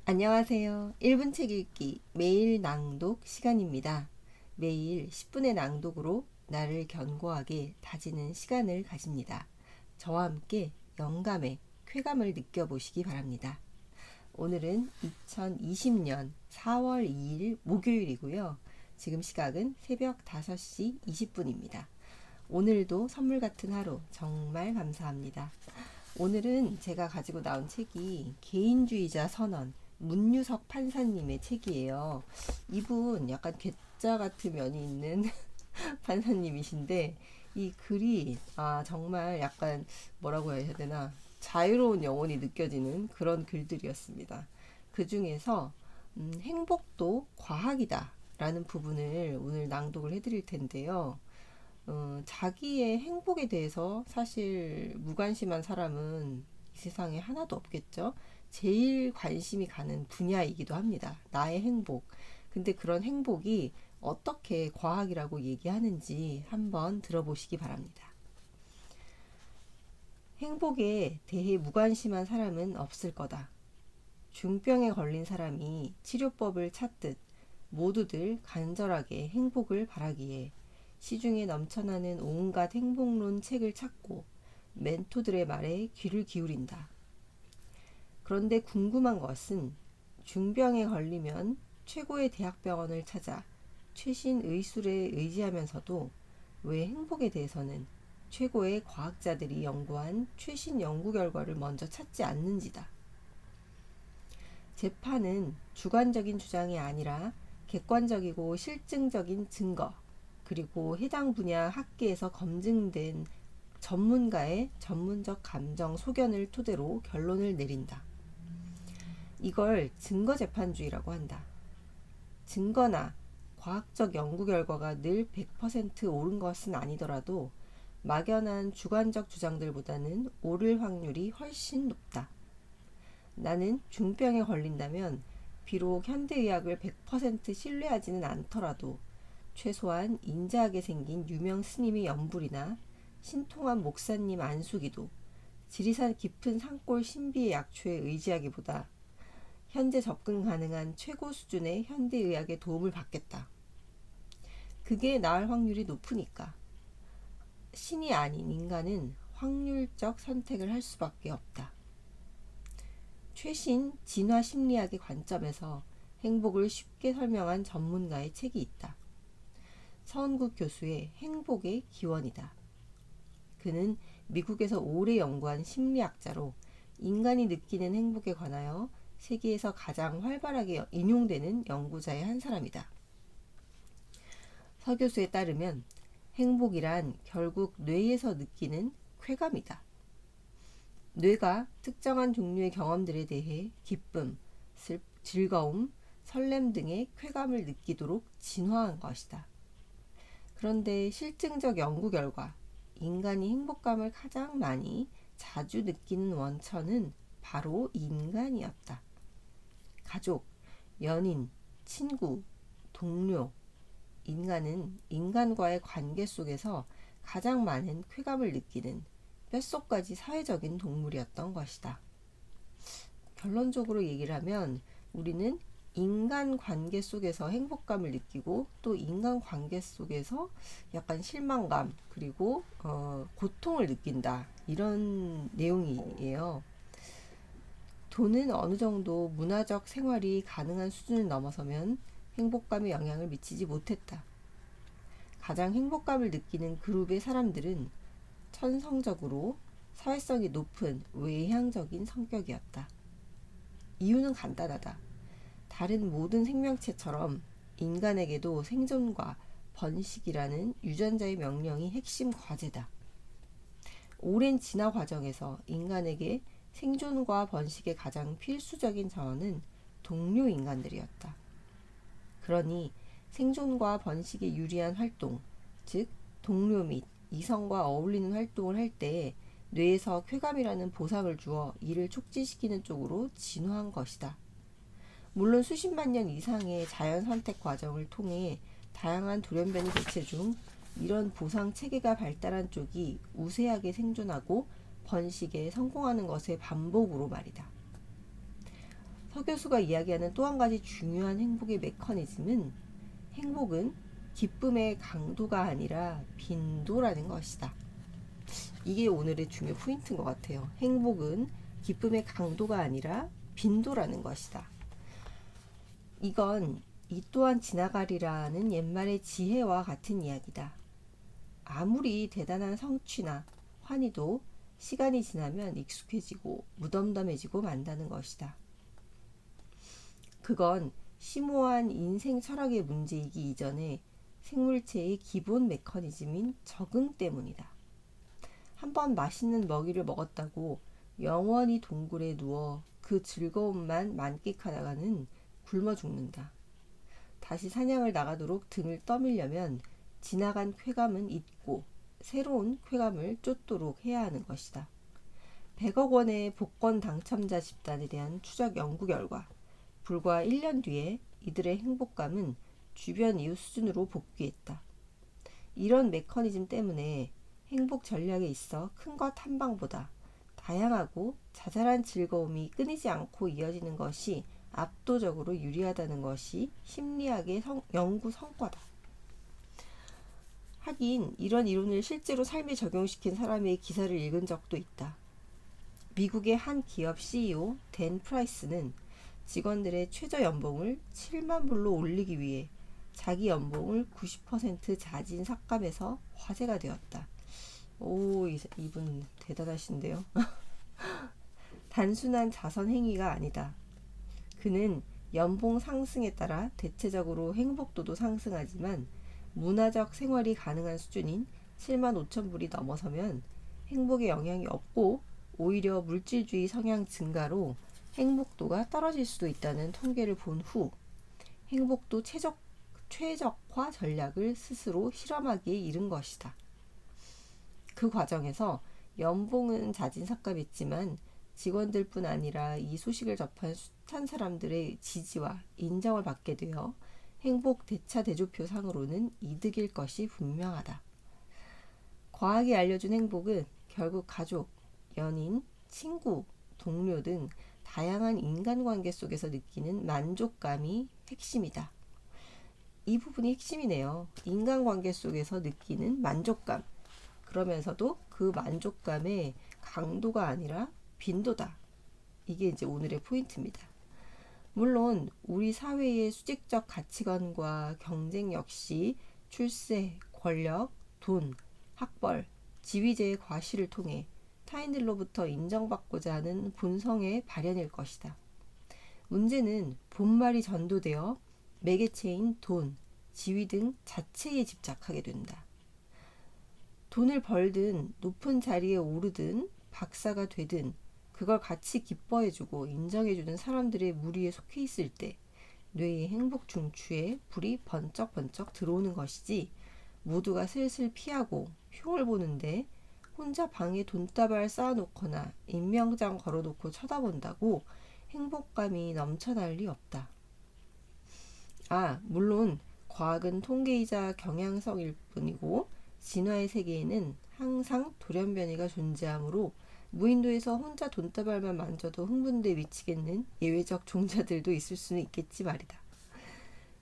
안녕하세요. 1분 책 읽기 매일 낭독 시간입니다. 매일 10분의 낭독으로 나를 견고하게 다지는 시간을 가집니다. 저와 함께 영감의 쾌감을 느껴보시기 바랍니다. 오늘은 2020년 4월 2일 목요일이고요. 지금 시각은 새벽 5시 20분입니다. 오늘도 선물 같은 하루 정말 감사합니다. 오늘은 제가 가지고 나온 책이 개인주의자 선언 문유석 판사님의 책이에요. 이분 약간 괴짜 같은 면이 있는 판사님이신데 이 글이 정말 약간 뭐라고 해야 되나 자유로운 영혼이 느껴지는 그런 글들이었습니다. 그 중에서 행복도 과학이다 라는 부분을 오늘 낭독을 해드릴 텐데요. 자기의 행복에 대해서 사실 무관심한 사람은 이 세상에 하나도 없겠죠. 제일 관심이 가는 분야이기도 합니다. 나의 행복. 근데 그런 행복이 어떻게 과학이라고 얘기하는지 한번 들어보시기 바랍니다. 행복에 대해 무관심한 사람은 없을 거다. 중병에 걸린 사람이 치료법을 찾듯 모두들 간절하게 행복을 바라기에 시중에 넘쳐나는 온갖 행복론 책을 찾고 멘토들의 말에 귀를 기울인다. 그런데 궁금한 것은 중병에 걸리면 최고의 대학병원을 찾아 최신 의술에 의지하면서도 왜 행복에 대해서는 최고의 과학자들이 연구한 최신 연구 결과를 먼저 찾지 않는지다. 재판은 주관적인 주장이 아니라 객관적이고 실증적인 증거, 그리고 해당 분야 학계에서 검증된 전문가의 전문적 감정 소견을 토대로 결론을 내린다. 이걸 증거재판주의라고 한다. 증거나 과학적 연구 결과가 늘 100% 옳은 것은 아니더라도 막연한 주관적 주장들보다는 옳을 확률이 훨씬 높다. 나는 중병에 걸린다면 비록 현대의학을 100% 신뢰하지는 않더라도 최소한 인자하게 생긴 유명 스님의 연불이나 신통한 목사님 안수기도 지리산 깊은 산골 신비의 약초에 의지하기보다 현재 접근 가능한 최고 수준의 현대의학의 도움을 받겠다. 그게 나을 확률이 높으니까. 신이 아닌 인간은 확률적 선택을 할 수밖에 없다. 최신 진화 심리학의 관점에서 행복을 쉽게 설명한 전문가의 책이 있다. 서은국 교수의 행복의 기원이다. 그는 미국에서 오래 연구한 심리학자로 인간이 느끼는 행복에 관하여 세계에서 가장 활발하게 인용되는 연구자의 한 사람이다. 서 교수에 따르면 행복이란 결국 뇌에서 느끼는 쾌감이다. 뇌가 특정한 종류의 경험들에 대해 기쁨, 즐거움, 설렘 등의 쾌감을 느끼도록 진화한 것이다. 그런데 실증적 연구 결과 인간이 행복감을 가장 많이 자주 느끼는 원천은 바로 인간이었다. 가족, 연인, 친구, 동료, 인간은 인간과의 관계 속에서 가장 많은 쾌감을 느끼는 뼛속까지 사회적인 동물이었던 것이다. 결론적으로 얘기를 하면 우리는 인간 관계 속에서 행복감을 느끼고 또 인간 관계 속에서 약간 실망감 그리고 고통을 느낀다 이런 내용이에요. 돈은 어느 정도 문화적 생활이 가능한 수준을 넘어서면 행복감에 영향을 미치지 못했다. 가장 행복감을 느끼는 그룹의 사람들은 천성적으로 사회성이 높은 외향적인 성격이었다. 이유는 간단하다. 다른 모든 생명체처럼 인간에게도 생존과 번식이라는 유전자의 명령이 핵심 과제다. 오랜 진화 과정에서 인간에게 생존과 번식의 가장 필수적인 자원은 동료 인간들이었다. 그러니 생존과 번식에 유리한 활동, 즉 동료 및 이성과 어울리는 활동을 할 때 뇌에서 쾌감이라는 보상을 주어 이를 촉진시키는 쪽으로 진화한 것이다. 물론 수십만 년 이상의 자연 선택 과정을 통해 다양한 돌연변이 개체 중 이런 보상 체계가 발달한 쪽이 우세하게 생존하고 번식에 성공하는 것의 반복으로 말이다. 서교수가 이야기하는 또 한 가지 중요한 행복의 메커니즘은 행복은 기쁨의 강도가 아니라 빈도라는 것이다. 이게 오늘의 중요 포인트인 것 같아요. 행복은 기쁨의 강도가 아니라 빈도라는 것이다. 이건 이 또한 지나가리라는 옛말의 지혜와 같은 이야기다. 아무리 대단한 성취나 환희도 시간이 지나면 익숙해지고 무덤덤해지고 만다는 것이다. 그건 심오한 인생 철학의 문제이기 이전에 생물체의 기본 메커니즘인 적응 때문이다. 한번 맛있는 먹이를 먹었다고 영원히 동굴에 누워 그 즐거움만 만끽하다가는 굶어 죽는다. 다시 사냥을 나가도록 등을 떠밀려면 지나간 쾌감은 잊고 새로운 쾌감을 쫓도록 해야 하는 것이다. 100억 원의 복권 당첨자 집단에 대한 추적 연구 결과 불과 1년 뒤에 이들의 행복감은 주변 이웃 수준으로 복귀했다. 이런 메커니즘 때문에 행복 전략에 있어 큰 것 한 방보다 다양하고 자잘한 즐거움이 끊이지 않고 이어지는 것이 압도적으로 유리하다는 것이 심리학의 연구 성과다. 하긴 이런 이론을 실제로 삶에 적용시킨 사람의 기사를 읽은 적도 있다. 미국의 한 기업 CEO 댄 프라이스는 직원들의 최저 연봉을 7만 불로 올리기 위해 자기 연봉을 90% 자진 삭감해서 화제가 되었다. 오, 이분 대단하신데요. 단순한 자선 행위가 아니다. 그는 연봉 상승에 따라 대체적으로 행복도도 상승하지만 문화적 생활이 가능한 수준인 7만 5천 불이 넘어서면 행복에 영향이 없고 오히려 물질주의 성향 증가로 행복도가 떨어질 수도 있다는 통계를 본 후 행복도 최적화 전략을 스스로 실험하기에 이른 것이다. 그 과정에서 연봉은 자진 삭감했지만 직원들뿐 아니라 이 소식을 접한 숱한 사람들의 지지와 인정을 받게 되어 행복 대차대조표 상으로는 이득일 것이 분명하다. 과학이 알려준 행복은 결국 가족, 연인, 친구, 동료 등 다양한 인간관계 속에서 느끼는 만족감이 핵심이다. 이 부분이 핵심이네요. 인간관계 속에서 느끼는 만족감. 그러면서도 그 만족감의 강도가 아니라 빈도다. 이게 이제 오늘의 포인트입니다. 물론 우리 사회의 수직적 가치관과 경쟁 역시 출세, 권력, 돈, 학벌, 지위제의 과시를 통해 타인들로부터 인정받고자 하는 본성의 발현일 것이다. 문제는 본말이 전도되어 매개체인 돈, 지위 등 자체에 집착하게 된다. 돈을 벌든 높은 자리에 오르든 박사가 되든 그걸 같이 기뻐해주고 인정해주는 사람들의 무리에 속해 있을 때 뇌의 행복 중추에 불이 번쩍번쩍 들어오는 것이지 모두가 슬슬 피하고 흉을 보는데 혼자 방에 돈다발 쌓아놓거나 임명장 걸어놓고 쳐다본다고 행복감이 넘쳐날 리 없다. 물론 과학은 통계이자 경향성일 뿐이고 진화의 세계에는 항상 돌연변이가 존재하므로 무인도에서 혼자 돈다발만 만져도 흥분돼 미치겠는 예외적 종자들도 있을 수는 있겠지 말이다.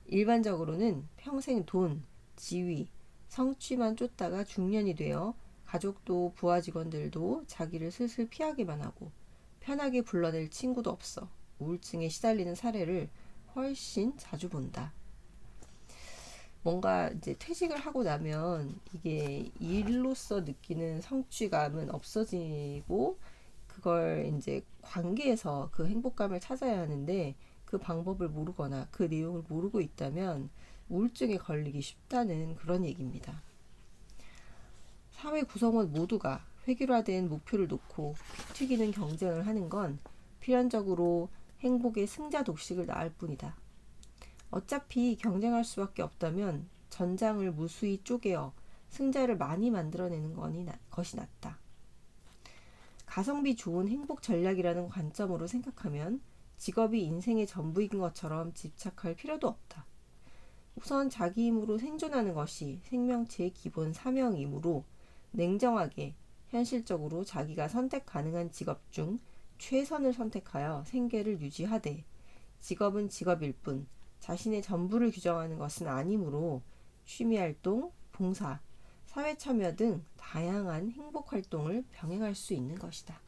일반적으로는 평생 돈, 지위, 성취만 쫓다가 중년이 되어 가족도 부하 직원들도 자기를 슬슬 피하기만 하고 편하게 불러낼 친구도 없어 우울증에 시달리는 사례를 훨씬 자주 본다. 뭔가 이제 퇴직을 하고 나면 이게 일로서 느끼는 성취감은 없어지고 그걸 이제 관계에서 그 행복감을 찾아야 하는데 그 방법을 모르거나 그 내용을 모르고 있다면 우울증에 걸리기 쉽다는 그런 얘기입니다. 사회 구성원 모두가 획일화된 목표를 놓고 피 튀기는 경쟁을 하는 건 필연적으로 행복의 승자 독식을 낳을 뿐이다. 어차피 경쟁할 수밖에 없다면 전장을 무수히 쪼개어 승자를 많이 만들어내는 것이 낫다. 가성비 좋은 행복 전략이라는 관점으로 생각하면 직업이 인생의 전부인 것처럼 집착할 필요도 없다. 우선 자기 힘으로 생존하는 것이 생명체의 기본 사명이므로 냉정하게 현실적으로 자기가 선택 가능한 직업 중 최선을 선택하여 생계를 유지하되 직업은 직업일 뿐 자신의 전부를 규정하는 것은 아니므로 취미활동, 봉사, 사회참여 등 다양한 행복 활동을 병행할 수 있는 것이다.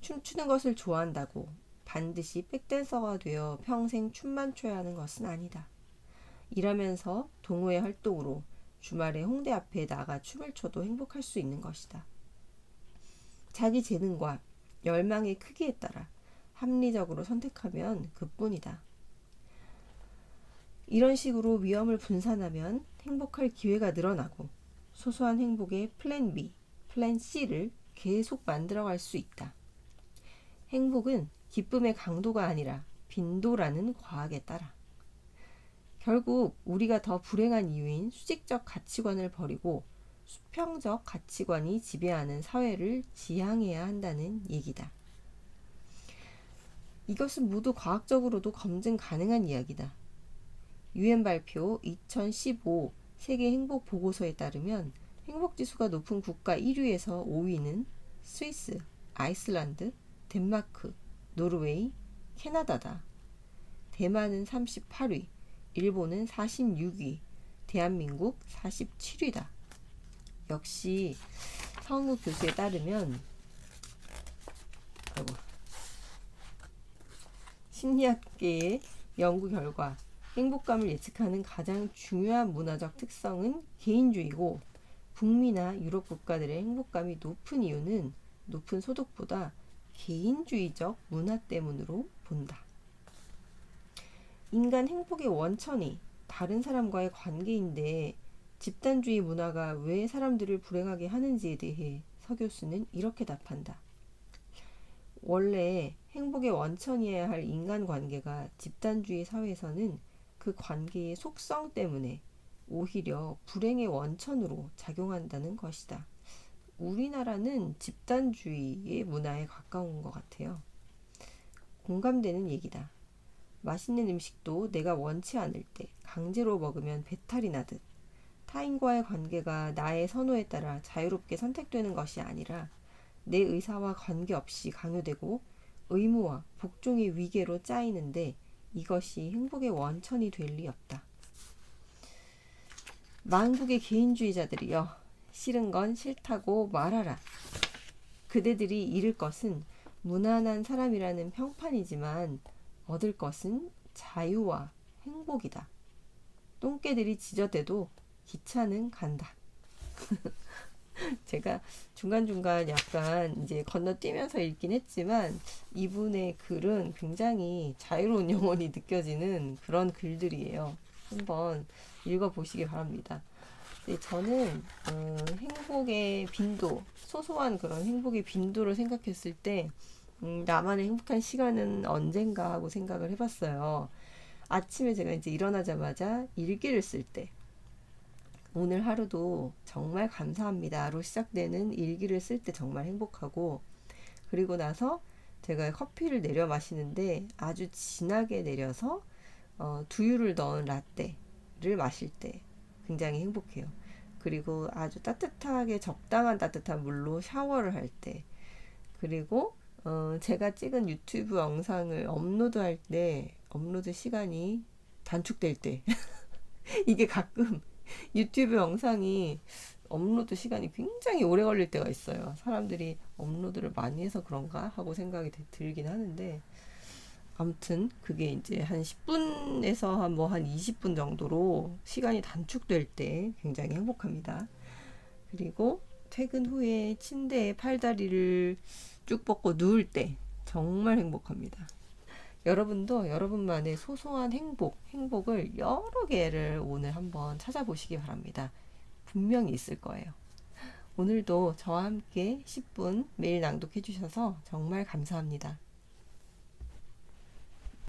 춤추는 것을 좋아한다고 반드시 백댄서가 되어 평생 춤만 춰야 하는 것은 아니다. 일하면서 동호회 활동으로 주말에 홍대 앞에 나가 춤을 춰도 행복할 수 있는 것이다. 자기 재능과 열망의 크기에 따라 합리적으로 선택하면 그뿐이다. 이런 식으로 위험을 분산하면 행복할 기회가 늘어나고 소소한 행복의 플랜 B, 플랜 C를 계속 만들어갈 수 있다. 행복은 기쁨의 강도가 아니라 빈도라는 과학에 따라 결국 우리가 더 불행한 이유인 수직적 가치관을 버리고 수평적 가치관이 지배하는 사회를 지향해야 한다는 얘기다. 이것은 모두 과학적으로도 검증 가능한 이야기다. UN 발표 2015 세계 행복 보고서에 따르면 행복지수가 높은 국가 1위에서 5위는 스위스, 아이슬란드, 덴마크, 노르웨이, 캐나다다. 대만은 38위, 일본은 46위, 대한민국 47위다. 역시 성우 교수에 따르면 심리학계의 연구 결과 행복감을 예측하는 가장 중요한 문화적 특성은 개인주의고 북미나 유럽 국가들의 행복감이 높은 이유는 높은 소득보다 개인주의적 문화 때문으로 본다. 인간 행복의 원천이 다른 사람과의 관계인데 집단주의 문화가 왜 사람들을 불행하게 하는지에 대해 서 교수는 이렇게 답한다. 원래 행복의 원천이어야 할 인간관계가 집단주의 사회에서는 그 관계의 속성 때문에 오히려 불행의 원천으로 작용한다는 것이다. 우리나라는 집단주의의 문화에 가까운 것 같아요. 공감되는 얘기다. 맛있는 음식도 내가 원치 않을 때 강제로 먹으면 배탈이 나듯 타인과의 관계가 나의 선호에 따라 자유롭게 선택되는 것이 아니라 내 의사와 관계없이 강요되고 의무와 복종의 위계로 짜이는데 이것이 행복의 원천이 될 리 없다. 만국의 개인주의자들이여, 싫은 건 싫다고 말하라. 그대들이 잃을 것은 무난한 사람이라는 평판이지만 얻을 것은 자유와 행복이다. 똥개들이 지저대도 기차는 간다. 제가 중간중간 약간 이제 건너뛰면서 읽긴 했지만 이분의 글은 굉장히 자유로운 영혼이 느껴지는 그런 글들이에요. 한번 읽어보시기 바랍니다. 네, 저는 행복의 빈도, 소소한 그런 행복의 빈도를 생각했을 때 나만의 행복한 시간은 언젠가 하고 생각을 해봤어요. 아침에 제가 이제 일어나자마자 일기를 쓸 때 오늘 하루도 정말 감사합니다로 시작되는 일기를 쓸 때 정말 행복하고, 그리고 나서 제가 커피를 내려 마시는데 아주 진하게 내려서 두유를 넣은 라떼를 마실 때 굉장히 행복해요. 그리고 아주 따뜻하게 적당한 따뜻한 물로 샤워를 할 때, 그리고 제가 찍은 유튜브 영상을 업로드할 때 업로드 시간이 단축될 때 이게 가끔 유튜브 영상이 업로드 시간이 굉장히 오래 걸릴 때가 있어요. 사람들이 업로드를 많이 해서 그런가 하고 생각이 들긴 하는데, 아무튼 그게 이제 한 10분에서 한 20분 정도로 시간이 단축될 때 굉장히 행복합니다. 그리고 퇴근 후에 침대에 팔다리를 쭉 뻗고 누울 때 정말 행복합니다. 여러분도 여러분만의 소소한 행복을 여러 개를 오늘 한번 찾아보시기 바랍니다. 분명히 있을 거예요. 오늘도 저와 함께 10분 매일 낭독해 주셔서 정말 감사합니다.